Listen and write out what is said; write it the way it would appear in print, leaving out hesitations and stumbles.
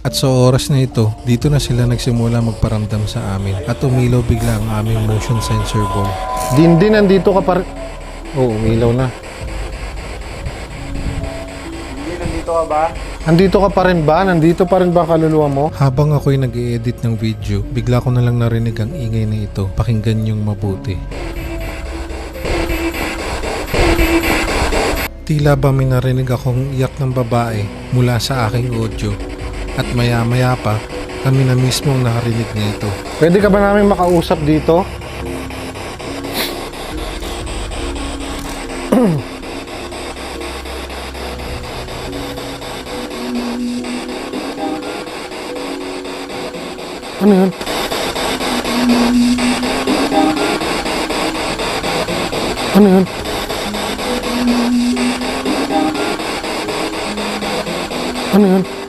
At sa oras na ito, dito na sila nagsimula magparamdam sa amin at umilaw bigla ang aming motion sensor ball. Dindin, nandito ka pa rin. Oo, umilaw na. Hindi, nandito ka ba? Nandito ka pa rin ba? Nandito pa rin ba ang kaluluwa mo? Habang ako'y nag-i-edit ng video, bigla ko na lang narinig ang ingay na ito. Pakinggan niyong mabuti. Tila ba may narinig akong iyak ng babae mula sa aking audio. At maya-maya pa, kami na mismo ang nakarinig nito. Pwede ka ba namin makausap dito? Ano yun? Ano yun? Ano yun?